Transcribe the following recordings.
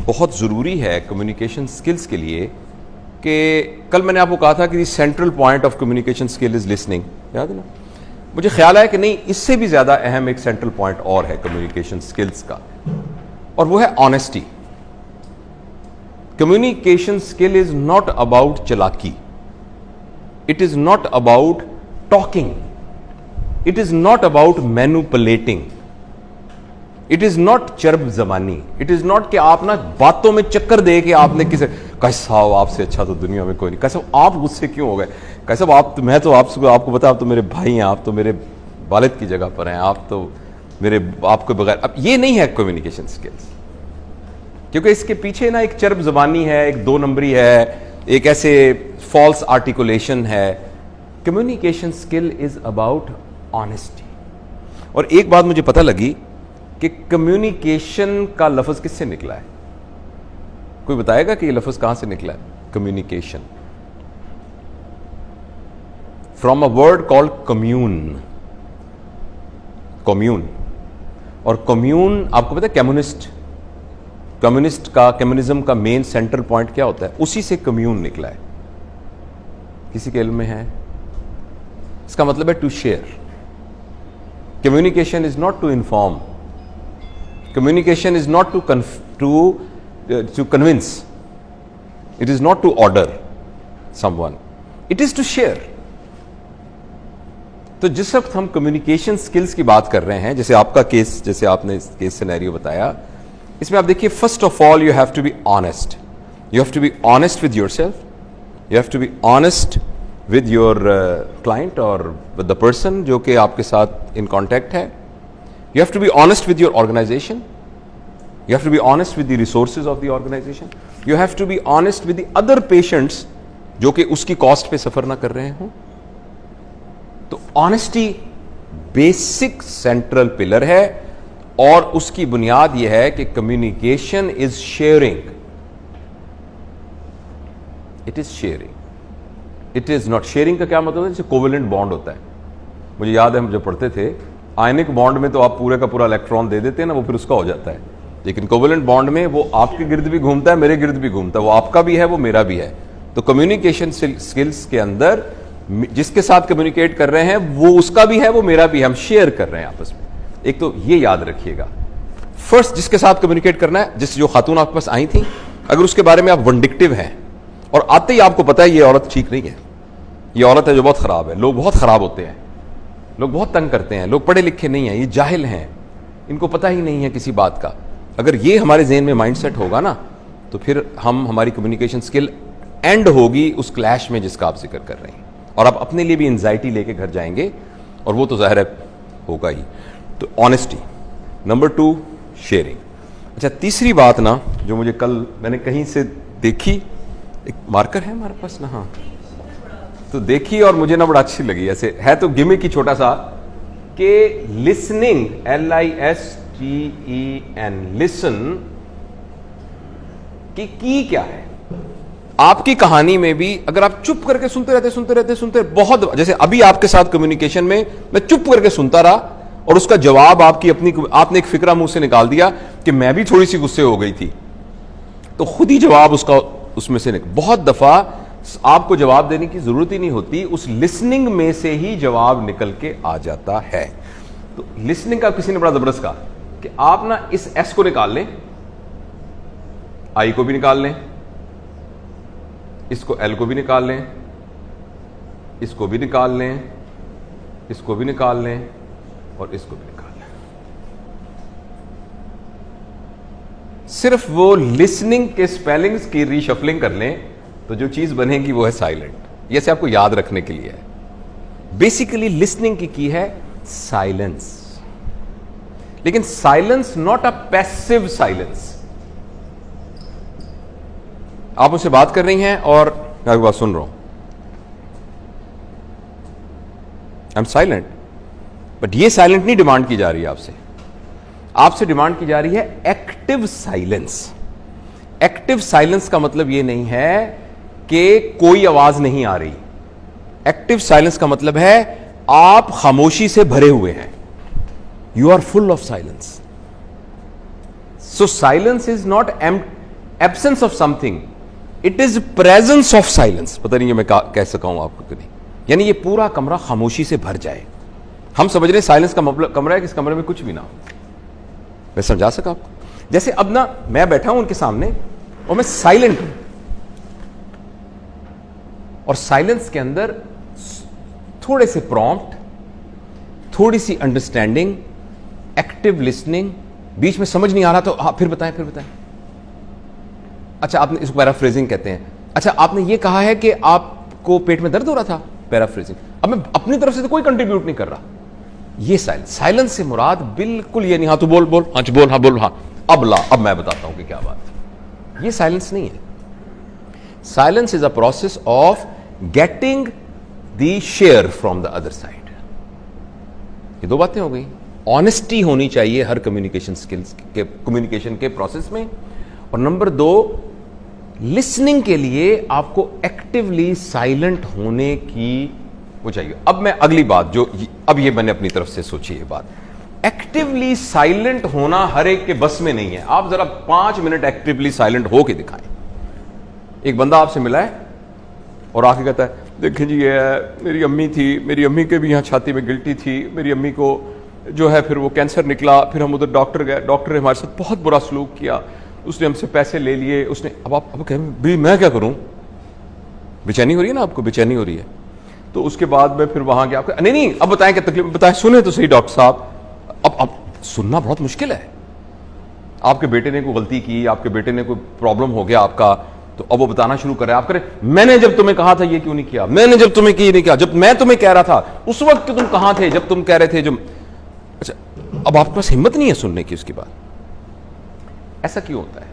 बहुत ज़रूरी है कम्युनिकेशन स्किल्स के लिए कि कल मैंने आपको कहा था कि central point of communication skill is listening, याद है ना। मुझे ख्याल है कि नहीं, इससे भी ज़्यादा अहम एक सेंट्रल पॉइंट और है कम्युनिकेशन स्किल्स का, और वो है honesty. Communication skill is not about चलाकी, it is not about talking, it is not about manipulating, it is not चर्ब जबानी, इट इज नॉट कि आप ना बातों में चक्कर दे के आपने किसी कैसा हो, आपसे अच्छा तो दुनिया में कोई नहीं, कैसा आप मुझसे क्यों हो गए, कैसा आप तो, मैं तो आपको बता, आप तो मेरे भाई हैं, आप तो मेरे वालिद की जगह पर हैं, आप तो मेरे आपके बगैर। अब ये नहीं है कम्युनिकेशन स्किल्स, क्योंकि इसके पीछे ना एक चर्ब जबानी है, एक दो नंबरी है, एक ऐसे फॉल्स आर्टिकुलेशन है। Communication skill is about honesty. और एक बात मुझे पता लगी कि कम्युनिकेशन का लफ्ज किससे निकला है? कोई बताएगा कि ये लफ्ज कहां से निकला है? Communication from a word called commune. Commune, और कम्यून आपको पता है कम्युनिस्ट का, कम्युनिज्म का मेन सेंट्रल पॉइंट क्या होता है? उसी से कम्यून निकला है। किसी के इल्म में है? इसका मतलब है to share. Communication is not to inform, communication is not to convince, it is not to order someone, it is to share. तो जिस वक्त हम कम्युनिकेशन स्किल्स की बात कर रहे हैं, जैसे आपका केस, जैसे आपने केस सिनेरियो बताया, इसमें आप देखिए, first of all you have to be honest. You have to be honest with yourself, you have to be honest with your client और विद द पर्सन जो कि आपके साथ इन कॉन्टैक्ट है। You have to be honest with your organisation, you have to be honest with the resources of the organisation, you have to be honest with the other patients जो कि उसकी cost पे सफर ना कर रहे हों। तो ऑनेस्टी बेसिक सेंट्रल पिलर है, और उसकी बुनियाद यह है कि communication is sharing, it is sharing, it is not. Sharing का क्या मतलब है? जैसे कोवेलेंट बॉन्ड होता है, मुझे याद है हम जब पढ़ते थे, आयनिक बॉन्ड में तो आप पूरे का पूरा इलेक्ट्रॉन दे देते हैं ना, वो फिर उसका हो जाता है, लेकिन कोवेलेंट बॉन्ड में वो आपके गिर्द भी घूमता है, मेरे गिर्द भी घूमता है, वो आपका भी है, वो मेरा भी है। तो कम्युनिकेशन स्किल्स के अंदर जिसके साथ कम्युनिकेट कर रहे हैं वो उसका भी है, वो मेरा भी है, हम शेयर कर रहे हैं आपस में। एक तो ये याद रखिएगा, फर्स्ट जिसके साथ कम्युनिकेट करना है, जिस जो खातून आपके पास आई थी, अगर उसके बारे में आप विंडिक्टिव हैं और आते ही आपको पता है ये औरत ठीक नहीं है, ये औरत है जो बहुत खराब है, लोग बहुत खराब होते हैं, लोग बहुत तंग करते हैं, लोग पढ़े लिखे नहीं हैं, ये जाहिल हैं, इनको पता ही नहीं है किसी बात का, अगर ये हमारे ज़हन में माइंडसेट होगा ना, तो फिर हमारी कम्युनिकेशन स्किल एंड होगी उस क्लैश में जिसका आप जिक्र कर रहे हैं, और आप अपने लिए भी एंजाइटी लेके घर जाएंगे, और वो तो जाहिर है होगा ही। तो ऑनेस्टी, नंबर 2 शेयरिंग। अच्छा, तीसरी बात ना जो मुझे कल मैंने कहीं से देखी, एक मार्कर है हमारे पास ना, हाँ, तो देखी और मुझे ना बड़ा अच्छी लगी, ऐसे है तो गिमिक की छोटा सा, कि लिसनिंग, LISTEN, लिसन की क्या है? आपकी कहानी में भी अगर आप चुप करके सुनते रहते बहुत, जैसे अभी आपके साथ कम्युनिकेशन में मैं चुप करके सुनता रहा और उसका जवाब आपने एक फिक्रा मुंह से निकाल दिया कि मैं भी थोड़ी सी गुस्से हो गई थी, तो खुद ही जवाब उसका उसमें से बहुत दफा आपको जवाब देने की जरूरत ही नहीं होती, उस लिसनिंग में से ही जवाब निकल के आ जाता है। तो लिसनिंग का किसी ने बड़ा जबरदस्त कहा कि आप ना इस एस को निकाल लें, आई को भी निकाल लें, इसको एल को भी निकाल लें, इसको भी निकाल लें, इसको भी निकाल लें, और इसको भी निकाल लें। सिर्फ वो लिसनिंग के स्पेलिंग्स की रीशफलिंग कर लें तो जो चीज बनेगी वो है साइलेंट। ये से आपको याद रखने के लिए है। बेसिकली लिसनिंग की है साइलेंस, लेकिन silence not a passive silence. आप मुझसे बात कर रही हैं और मैं आपकी बात सुन रहा हूं, आई एम साइलेंट, बट ये साइलेंट नहीं डिमांड की जा रही है आपसे। आपसे डिमांड की जा रही है एक्टिव साइलेंस। एक्टिव साइलेंस का मतलब ये नहीं है कि कोई आवाज नहीं आ रही। एक्टिव साइलेंस का मतलब है आप खामोशी से भरे हुए हैं, you are full of silence. So silence is not absence of something, it is presence of silence. पता नहीं ये मैं कह सका हूं आपको कि नहीं। यानी ये पूरा कमरा खामोशी से भर जाए। हम समझ रहे साइलेंस का मतलब कमरा है कि इस कमरे में कुछ भी ना हो। मैं समझा सका आपको? जैसे अब ना मैं बैठा हूं उनके सामने और मैं साइलेंट हूं, और साइलेंस के अंदर थोड़े से प्रॉम्प्ट, थोड़ी सी अंडरस्टैंडिंग, एक्टिव लिसनिंग, बीच में समझ नहीं आ रहा तो हाँ फिर बताएं, फिर बताएं। अच्छा आपने इसको पैराफ्रेजिंग कहते हैं। अच्छा आपने ये कहा है कि आपको पेट में दर्द हो रहा था, पैराफ्रेजिंग। अब मैं अपनी तरफ से तो कोई कंट्रीब्यूट नहीं कर रहा। ये साइलेंस से मुराद बिल्कुल ये नहीं हाँ तू बोल बोल, हाँ बोल, हाँ बोल, हाँ अब मैं बताता हूं कि क्या बात है। ये साइलेंस नहीं है। Silence is a process of getting the share from the other side. ये दो बातें हो गई। ऑनेस्टी होनी चाहिए हर कम्युनिकेशन के प्रोसेस में, और नंबर दो, लिसनिंग के लिए आपको एक्टिवली साइलेंट होने की वो चाहिए। अब मैं अगली बात जो अब ये मैंने अपनी तरफ से सोची ये बात, एक्टिवली साइलेंट होना हर एक के बस में नहीं है। आप जरा 5 मिनट एक्टिवली साइलेंट होके दिखाएं। एक बंदा आपसे मिला है और आके कहता है देखिए जी ये मेरी अम्मी थी, मेरी अम्मी के भी यहाँ छाती में गिल्टी थी, मेरी अम्मी को जो है फिर वो कैंसर निकला, फिर हम उधर डॉक्टर गए, डॉक्टर ने हमारे साथ बहुत बुरा सलूक किया, उसने हमसे पैसे ले लिए, उसने अब कहें मैं क्या करूं? बेचैनी हो रही है ना आपको, बेचैनी हो रही है। तो उसके बाद मैं फिर वहां गया, नहीं अब बताएं क्या तकलीफ, बताएं, सुने तो सही डॉक्टर साहब। अब सुनना बहुत मुश्किल है। आपके बेटे ने कोई गलती की, आपके बेटे ने कोई प्रॉब्लम हो गया आपका, तो अब वो बताना शुरू करे। आप करें मैंने जब तुम्हें कहा था ये क्यों नहीं किया, मैंने जब तुम्हें ये नहीं किया, जब मैं तुम्हें कह रहा था उस वक्त तुम कहां थे जब तुम कह रहे थे जब। अच्छा अब आपके पास हिम्मत नहीं है सुनने की उसकी बात। ऐसा क्यों होता है?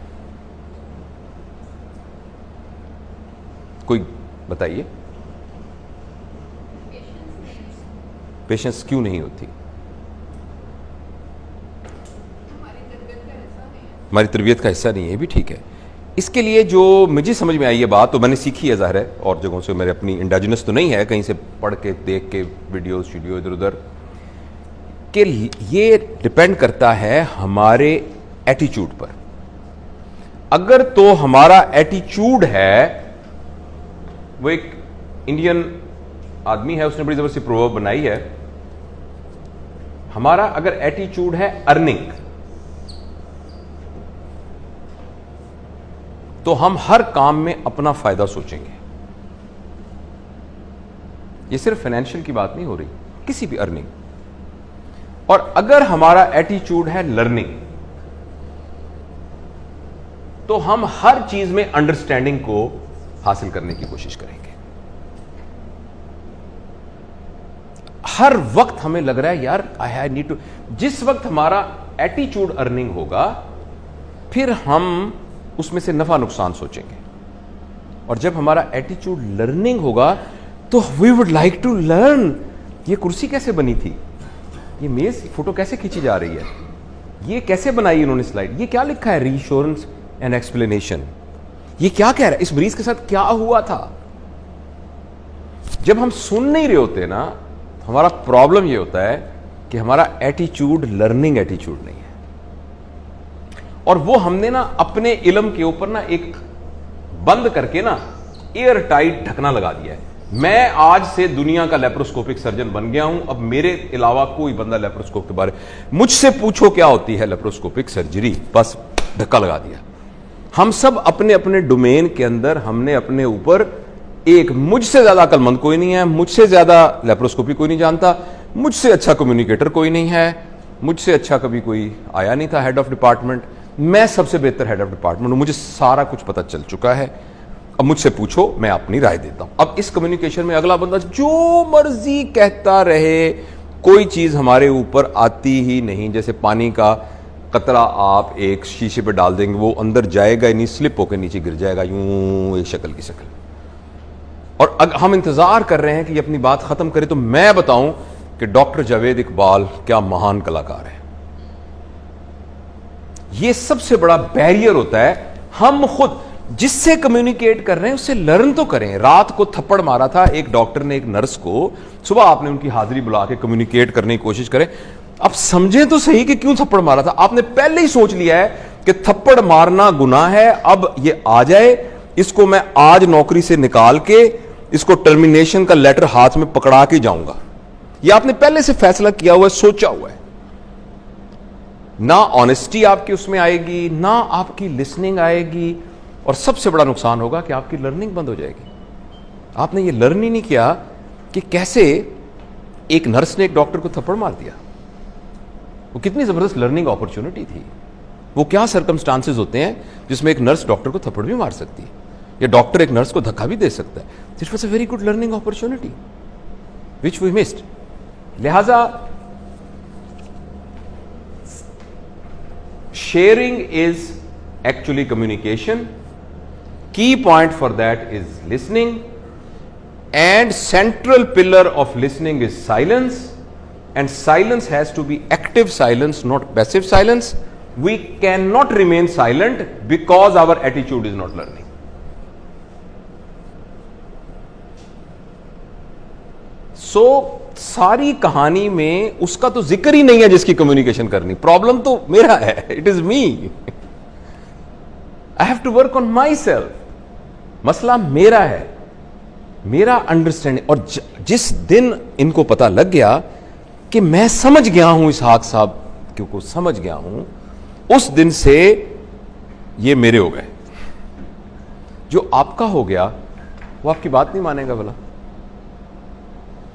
कोई बताइए। पेशेंस क्यों नहीं होती? हमारी तरबियत का हिस्सा नहीं है, भी ठीक है। इसके लिए जो मुझे समझ में आई ये बात, तो मैंने सीखी है ज़ाहिर है, और जगहों से, मेरे अपनी इंडाजिनस तो नहीं है, कहीं से पढ़ के देख के वीडियोस वीडियो इधर उधर, कि ये डिपेंड करता है हमारे एटीट्यूड पर। अगर तो हमारा एटीट्यूड है, वो एक इंडियन आदमी है, उसने बड़ी जबरदस्ती प्रोवर्ब बनाई है, हमारा अगर एटीट्यूड है अर्निंग, तो हम हर काम में अपना फायदा सोचेंगे। ये सिर्फ फाइनेंशियल की बात नहीं हो रही, किसी भी अर्निंग। और अगर हमारा एटीट्यूड है लर्निंग, तो हम हर चीज में अंडरस्टैंडिंग को हासिल करने की कोशिश करेंगे। हर वक्त हमें लग रहा है यार आई नीड टू, जिस वक्त हमारा एटीट्यूड अर्निंग होगा, फिर हम उसमें से नफा नुकसान सोचेंगे। और जब हमारा एटीट्यूड लर्निंग होगा, तो we would like to learn. ये कुर्सी कैसे बनी थी, ये मेज फोटो कैसे खींची जा रही है, ये कैसे बनाई इन्होंने स्लाइड, ये क्या लिखा है, रीश्योरेंस एंड एक्सप्लेनेशन, ये क्या कह रहा है, इस मरीज के साथ क्या हुआ था। जब हम सुन नहीं रहे होते ना, हमारा प्रॉब्लम ये होता है कि हमारा एटीट्यूड लर्निंग एटीट्यूड नहीं है। और वो हमने ना अपने इल्म के ऊपर ना एक बंद करके ना एयर टाइट ढकना लगा दिया है। मैं आज से दुनिया का लेप्रोस्कोपिक सर्जन बन गया हूं, अब मेरे अलावा कोई बंदा लेप्रोस्कोप के बारे, मुझसे पूछो क्या होती है लेप्रोस्कोपिक सर्जरी, बस धक्का लगा दिया। हम सब अपने अपने डोमेन के अंदर हमने अपने ऊपर एक, मुझसे ज्यादा अक्लमंद कोई नहीं है, मुझसे ज्यादा लेप्रोस्कोपी कोई नहीं जानता, मुझसे अच्छा कम्युनिकेटर कोई नहीं है, मुझसे अच्छा कभी कोई आया नहीं था हेड ऑफ डिपार्टमेंट, मैं सबसे बेहतर हेड ऑफ डिपार्टमेंट हूं, मुझे सारा कुछ पता चल चुका है, अब मुझसे पूछो मैं अपनी राय देता हूं। अब इस कम्युनिकेशन में अगला बंदा जो मर्जी कहता रहे, कोई चीज हमारे ऊपर आती ही नहीं। जैसे पानी का कतरा आप एक शीशे पे डाल देंगे, वो अंदर जाएगा ही नहीं, स्लिप होकर नीचे गिर जाएगा, यूं एक शक्ल की शक्ल। और अगर हम इंतजार कर रहे हैं कि ये अपनी बात खत्म करे, तो मैं बताऊं कि डॉक्टर जावेद इकबाल क्या महान कलाकार है। ये सबसे बड़ा बैरियर होता है। हम खुद जिससे कम्युनिकेट कर रहे हैं उससे लर्न तो करें। रात को थप्पड़ मारा था एक डॉक्टर ने एक नर्स को, सुबह आपने उनकी हाजिरी बुला के कम्युनिकेट करने की कोशिश करें। अब समझें तो सही कि क्यों थप्पड़ मारा था। आपने पहले ही सोच लिया है कि थप्पड़ मारना गुनाह है, अब ये आ जाए, इसको मैं आज नौकरी से निकाल के इसको टर्मिनेशन का लेटर हाथ में पकड़ा के जाऊंगा। ये आपने पहले से फैसला किया हुआ है, सोचा हुआ है। ना ऑनेस्टी आपकी उसमें आएगी, ना आपकी लिसनिंग आएगी, और सबसे बड़ा नुकसान होगा कि आपकी लर्निंग बंद हो जाएगी। आपने ये लर्न ही नहीं किया कि कैसे एक नर्स ने एक डॉक्टर को थप्पड़ मार दिया। वो कितनी जबरदस्त लर्निंग अपॉर्चुनिटी थी। वो क्या सर्कमस्टांसेस होते हैं जिसमें एक नर्स डॉक्टर को थप्पड़ भी मार सकती है, या डॉक्टर एक नर्स को धक्का भी दे सकता है। This was a very good learning opportunity which we missed. लिहाजा sharing is actually communication, key point for that is listening, and central pillar of listening is silence, and silence has to be active silence, not passive silence. We cannot remain silent because our attitude is not learning. So सारी कहानी में उसका तो जिक्र ही नहीं है जिसकी communication करनी। प्रॉब्लम तो मेरा है, it is me, I have to work on myself. मसला मेरा है, मेरा अंडरस्टैंडिंग। और जिस दिन इनको पता लग गया कि मैं समझ गया हूं, इसहाक साहब को समझ गया हूं, उस दिन से ये मेरे हो गए। जो आपका हो गया वो आपकी बात नहीं मानेगा। भला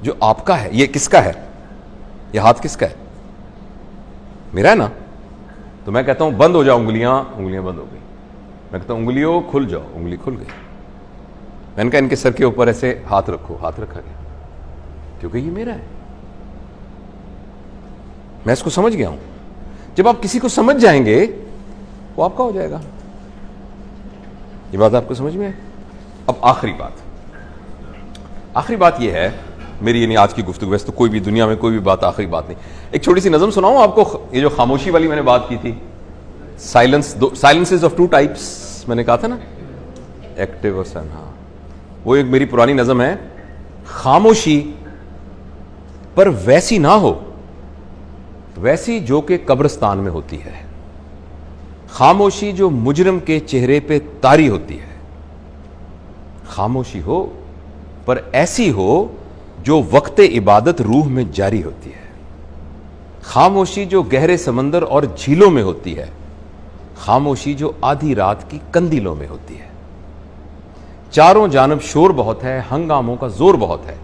जो आपका है, ये किसका है? ये हाथ किसका है? मेरा है ना। तो मैं कहता हूं बंद हो जाओ उंगलियां, उंगलियां बंद हो गई। मैं कहता हूं उंगलियों खुल जाओ, उंगली खुल गई। मैंने कहा इनके सर के ऊपर ऐसे हाथ रखो, हाथ रखा गया, क्योंकि ये मेरा है, मैं इसको समझ गया हूं। जब आप किसी को समझ जाएंगे वो आपका हो जाएगा। ये बात आपको समझ में है? अब आखिरी बात यह है मेरी, यानी आज की गुफ्तगू, वैसे तो कोई भी दुनिया में कोई भी बात आखिरी बात नहीं। एक छोटी सी नज़म सुनाऊं आपको। ये जो खामोशी वाली मैंने बात की थी, साइलेंसेस ऑफ टू टाइप्स मैंने कहा था ना, एक्टिव और सन। हाँ, वो एक मेरी पुरानी नज़म है। खामोशी पर वैसी ना हो, वैसी जो कि कब्रिस्तान में होती है। खामोशी जो मुजरिम के चेहरे पे तारी होती है। खामोशी हो पर ऐसी हो जो वक्ते इबादत रूह में जारी होती है। खामोशी जो गहरे समंदर और झीलों में होती है। खामोशी जो आधी रात की कंदीलों में होती है। चारों जानब शोर बहुत है, हंगामों का जोर बहुत है।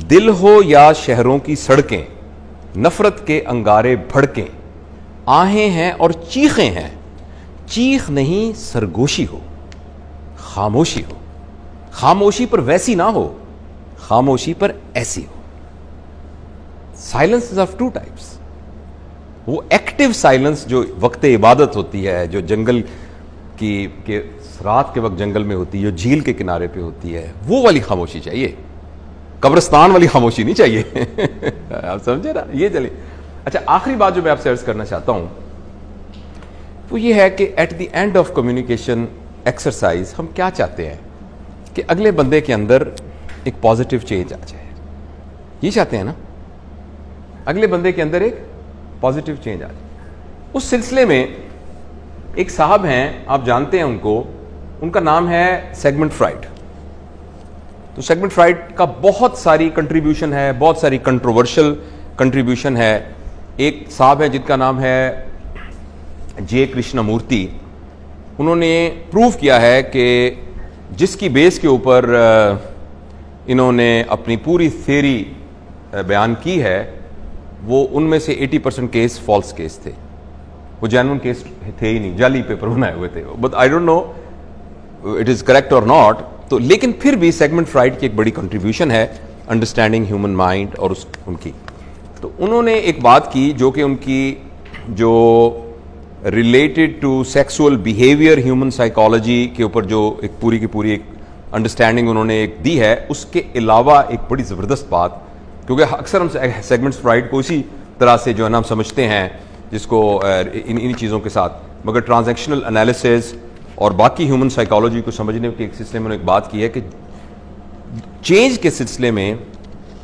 दिल हो या शहरों की सड़कें, नफरत के अंगारे भड़कें, आहें हैं और चीखें हैं, चीख नहीं सरगोशी हो, खामोशी हो। खामोशी पर वैसी ना हो, खामोशी पर ऐसी हो। Silence is of two types. वो एक्टिव साइलेंस जो वक्ते इबादत होती है, जो जंगल की रात के वक्त जंगल में होती है, जो झील के किनारे पे होती है, वो वाली खामोशी चाहिए। कब्रिस्तान वाली खामोशी नहीं चाहिए। आप समझे ना? ये चलिए। अच्छा, आखिरी बात जो मैं आपसे अर्ज करना चाहता हूं वो ये है कि at the end of communication exercise हम क्या चाहते हैं कि अगले बंदे के अंदर एक पॉजिटिव चेंज आ जाए। ये चाहते हैं ना, अगले बंदे के अंदर एक पॉजिटिव चेंज आ जाए। उस सिलसिले में एक साहब हैं, आप जानते हैं उनको, उनका नाम है सेगमेंट फ्राइड। तो सेगमेंट फ्राइड का बहुत सारी कंट्रीब्यूशन है, बहुत सारी कंट्रोवर्शियल कंट्रीब्यूशन है। एक साहब है जिनका नाम है जे कृष्णमूर्ति। उन्होंने प्रूव किया है कि जिसकी बेस के ऊपर इन्होंने अपनी पूरी थ्योरी बयान की है, वो उनमें से 80% केस फॉल्स केस थे। वो जेन्युइन केस थे ही नहीं, जाली पेपर बनाए हुए थे। But I don't know it is correct और नॉट। तो लेकिन फिर भी सेगमेंट फ्राइड की एक बड़ी कंट्रीब्यूशन है अंडरस्टैंडिंग ह्यूमन माइंड और उनकी। तो उन्होंने एक बात की जो कि उनकी जो related to sexual behaviour human psychology के ऊपर जो एक पूरी की पूरी एक अंडरस्टैंडिंग उन्होंने एक दी है, उसके अलावा एक बड़ी ज़बरदस्त बात, क्योंकि अक्सर हम सेगमेंट्स फ्राइड को इसी तरह से जो है ना हम समझते हैं, जिसको इन चीज़ों के साथ, मगर ट्रांजैक्शनल एनालिसिस और बाकी ह्यूमन साइकोलॉजी को समझने के एक सिलसिले में उन्होंने एक बात की है कि चेंज के सिलसिले में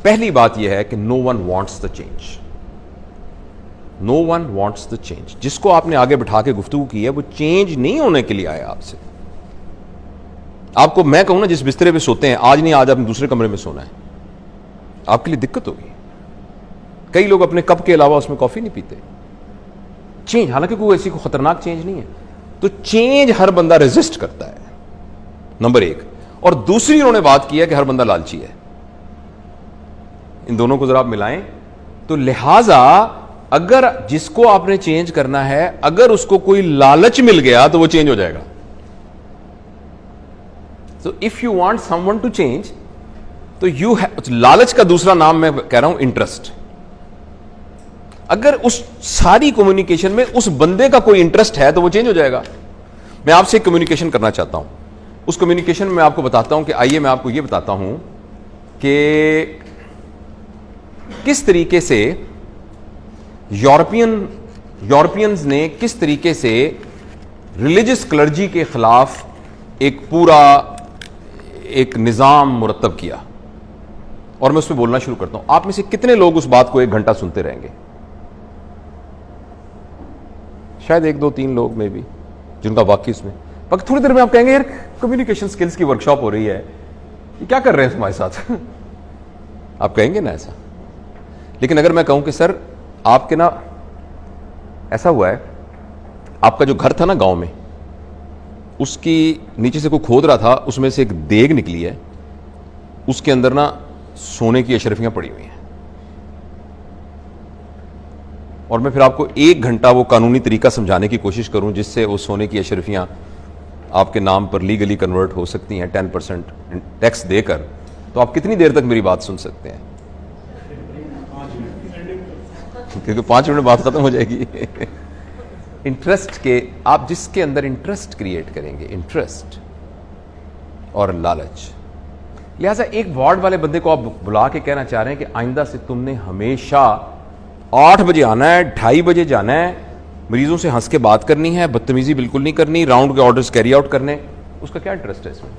पहली बात यह है कि no one wants the change. No one wants the change. जिसको आपने आगे बिठा के गुफ्तगू की है वो चेंज नहीं होने के लिए आया आपसे। आपको मैं कहूं ना, जिस बिस्तरे पे सोते हैं, आज नहीं आज आपने दूसरे कमरे में सोना है, आपके लिए दिक्कत होगी। कई लोग अपने कप के अलावा उसमें कॉफी नहीं पीते। चेंज, हालांकि कोई ऐसी खतरनाक चेंज नहीं है, तो चेंज हर बंदा रेजिस्ट करता है, नंबर एक। और दूसरी उन्होंने बात की है कि हर बंदा लालची है। इन दोनों को जरा आप मिलाएं तो लिहाजा अगर जिसको आपने चेंज करना है, अगर उसको कोई लालच मिल गया तो वो चेंज हो जाएगा। So if you want someone to change, तो यू लालच का दूसरा नाम मैं कह रहा हूं इंटरेस्ट। अगर उस सारी कम्युनिकेशन में उस बंदे का कोई इंटरेस्ट है तो वो चेंज हो जाएगा। मैं आपसे कम्युनिकेशन करना चाहता हूं, उस कम्युनिकेशन में आपको बताता हूं कि आइए मैं आपको यह बताता हूं कि किस तरीके से यूरोपियंस ने किस तरीके से रिलीजियस क्लर्जी के खिलाफ एक पूरा एक निजाम मुरतब किया। और मैं उसमें बोलना शुरू करता हूं। आप में से कितने लोग उस बात को 1 घंटा सुनते रहेंगे? शायद 1, 2, 3 लोग में भी, जिनका वाकई इसमें, बाकी थोड़ी देर में आप कहेंगे यार कम्युनिकेशन स्किल्स की वर्कशॉप हो रही है, ये क्या कर रहे हैं हमारे साथ? आप कहेंगे ना ऐसा। लेकिन अगर मैं कहूं कि सर आपके ना ऐसा हुआ है, आपका जो घर था ना गांव में, उसकी नीचे से कोई खोद रहा था, उसमें से एक देग निकली है, उसके अंदर ना सोने की अशरफियां पड़ी हुई हैं, और मैं फिर आपको 1 घंटा वो कानूनी तरीका समझाने की कोशिश करूं जिससे वो सोने की अशरफियां आपके नाम पर लीगली कन्वर्ट हो सकती हैं 10% टैक्स देकर, तो आप कितनी देर तक मेरी बात सुन सकते हैं? क्योंकि 5 मिनट बात खत्म हो जाएगी। इंटरेस्ट के, आप जिसके अंदर इंटरेस्ट क्रिएट करेंगे, इंटरेस्ट और लालच। लिहाजा एक वार्ड वाले बंदे को आप बुला के कहना चाह रहे हैं कि आइंदा से तुमने हमेशा 8 बजे आना है, 2:30 बजे जाना है, मरीजों से हंस के बात करनी है, बदतमीजी बिल्कुल नहीं करनी, राउंड के ऑर्डर्स कैरी आउट करने, उसका क्या इंटरेस्ट है इसमें?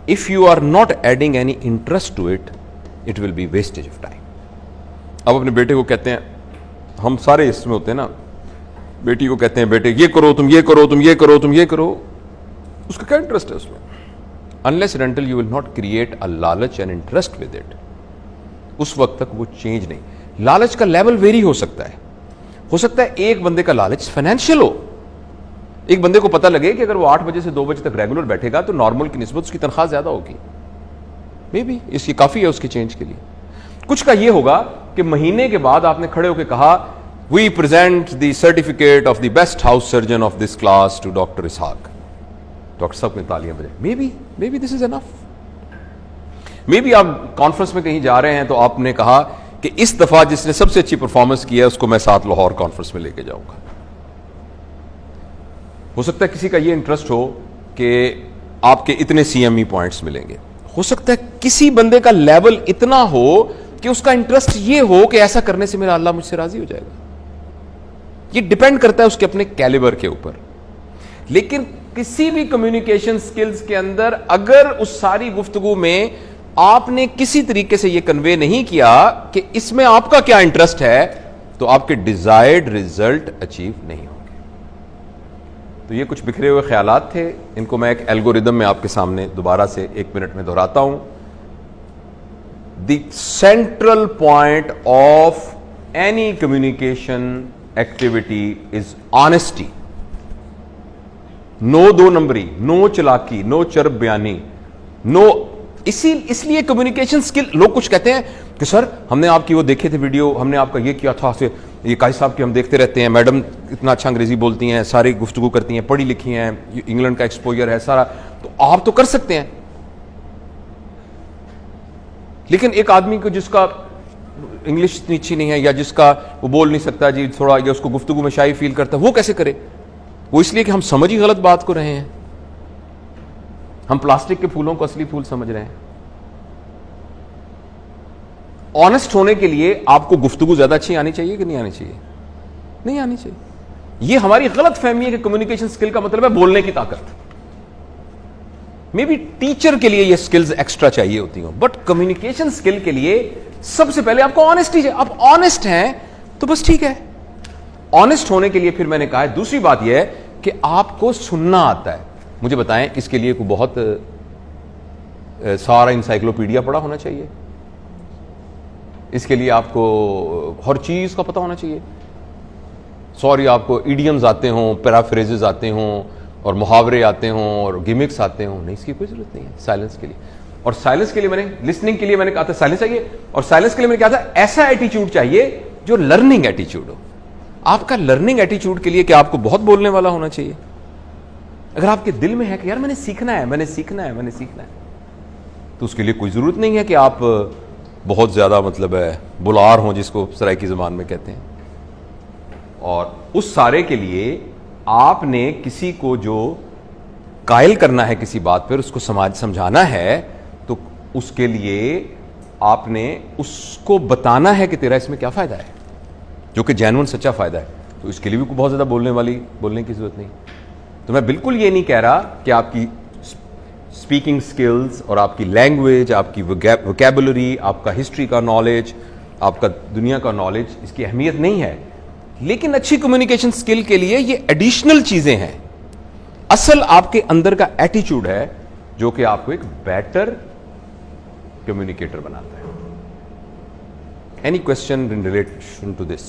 If you are not adding any interest to it, it will be wastage of time. अब अपने बेटे को कहते हैं, हम सारे इसमें होते हैं ना, बेटी को कहते हैं बेटे ये करो, तुम ये करो, तुम ये करो, तुम ये करो, उसका क्या इंटरेस्ट है उसमें? Unless and until you will not create a लालच एंड इंटरेस्ट विद इट, उस वक्त तक वो चेंज नहीं। लालच का लेवल वेरी हो सकता है एक बंदे का लालच फाइनेंशियल हो। एक बंदे को पता लगे कि अगर वो 8 बजे से 2 बजे तक रेगुलर बैठेगा तो नॉर्मल की निस्बत उसकी तनख्वाह ज्यादा होगी, मे बी इसकी काफी है उसके चेंज के लिए। कुछ का ये होगा कि महीने के बाद आपने खड़े होकर कहा we present the certificate of the best house surgeon of this class to doctor Ishaq. Doctor साहब ने तालियां बजाई। Maybe this is enough. Maybe आप कॉन्फ्रेंस में कहीं जा रहे हैं तो आपने कहा कि इस दफा जिसने सबसे अच्छी परफॉर्मेंस की है उसको मैं साथ लाहौर कॉन्फ्रेंस में लेके जाऊंगा। हो सकता है किसी का ये इंटरेस्ट हो कि आपके इतने CME पॉइंट्स मिलेंगे। हो सकता है किसी बंदे का लेवल इतना हो कि उसका इंटरेस्ट ये हो कि ऐसा करने से मेरा अल्लाह मुझसे राजी हो जाएगा। ये डिपेंड करता है उसके अपने कैलिबर के ऊपर। लेकिन किसी भी कम्युनिकेशन स्किल्स के अंदर अगर उस सारी गुफ्तगू में आपने किसी तरीके से यह कन्वे नहीं किया कि इसमें आपका क्या इंटरेस्ट है, तो आपके डिजायर्ड रिजल्ट अचीव नहीं होंगे। तो ये कुछ बिखरे हुए ख्यालात थे, इनको मैं एक एल्गोरिदम में आपके सामने दोबारा से 1 मिनट में दोहराता हूं। The central point of any communication activity is honesty. No 2 नंबरी, नो चलाकी, नो चरब बयानी, नो। इसलिए कम्युनिकेशन स्किल, लोग कुछ कहते हैं कि सर हमने आपकी वो देखे थे वीडियो, हमने आपका ये किया था, से ये काजी साहब की हम देखते रहते हैं, मैडम इतना अच्छा अंग्रेजी बोलती हैं, सारी गुफ्तगू करती हैं, पढ़ी लिखी हैं, इंग्लैंड का एक्सपोजर है सारा, तो आप तो कर सकते हैं। लेकिन एक आदमी को जिसका इंग्लिश इतनी अच्छी नहीं है या जिसका वो बोल नहीं सकता जी थोड़ा, या उसको गुफ्तगू में शाई फील करता है, वो कैसे करे? वो इसलिए कि हम समझ ही गलत बात को रहे हैं। हम प्लास्टिक के फूलों को असली फूल समझ रहे हैं। ऑनेस्ट होने के लिए आपको गुफ्तगू ज्यादा अच्छी आनी चाहिए कि नहीं आनी चाहिए? नहीं आनी चाहिए। यह हमारी गलत फहमी है कि कम्युनिकेशन स्किल का मतलब है बोलने की ताकत। मे बी टीचर के लिए ये स्किल्स एक्स्ट्रा चाहिए होती हो, बट कम्युनिकेशन स्किल के लिए सबसे पहले आपको ऑनेस्टी चाहिए। आप ऑनेस्ट हैं तो बस ठीक है। ऑनेस्ट होने के लिए फिर मैंने कहा है, दूसरी बात यह है कि आपको सुनना आता है। मुझे बताएं, इसके लिए कोई बहुत सारा इंसाइक्लोपीडिया पढ़ा होना चाहिए? इसके लिए आपको हर चीज का पता होना चाहिए? सॉरी, आपको इडियम्स आते हों, पैराफ्रेजेस आते हों, और मुहावरे आते हों, और गिमिक्स आते हों? नहीं, इसकी कोई जरूरत नहीं है साइलेंस के लिए। और साइलेंस के लिए मैंने, लिसनिंग के लिए मैंने कहा था साइलेंस चाहिए, और साइलेंस के लिए मैंने कहा था ऐसा एटीट्यूड चाहिए जो लर्निंग एटीट्यूड हो। आपका लर्निंग एटीट्यूड के लिए क्या आपको बहुत बोलने वाला होना चाहिए? अगर आपके दिल में है कि यार मैंने सीखना है, मैंने सीखना है, मैंने सीखना है, तो उसके लिए कोई जरूरत नहीं है कि आप बहुत ज्यादा मतलब है बुलार हों, जिसको सराइकी ज़बान में कहते हैं। और उस सारे के लिए आपने किसी को जो कायल करना है किसी बात पर, उसको समझाना है, तो उसके लिए आपने उसको बताना है कि तेरा इसमें क्या फायदा है, जो कि जेन्युइन सच्चा फायदा है। तो इसके लिए भी कोई बहुत ज्यादा बोलने की जरूरत नहीं। तो मैं बिल्कुल ये नहीं कह रहा कि आपकी स्पीकिंग स्किल्स और आपकी लैंग्वेज, आपकी वोकैबुलरी, आपका हिस्ट्री का नॉलेज, आपका दुनिया का नॉलेज, इसकी अहमियत नहीं है। लेकिन अच्छी कम्युनिकेशन स्किल के लिए ये एडिशनल चीजें हैं। असल आपके अंदर का एटीट्यूड है जो कि आपको एक बेटर कम्युनिकेटर बनाता है। Any question in relation to this?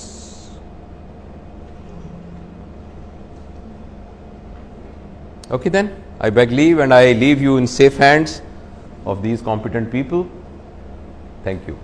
Okay then, I beg leave and I leave you in safe hands of these competent people. Thank you.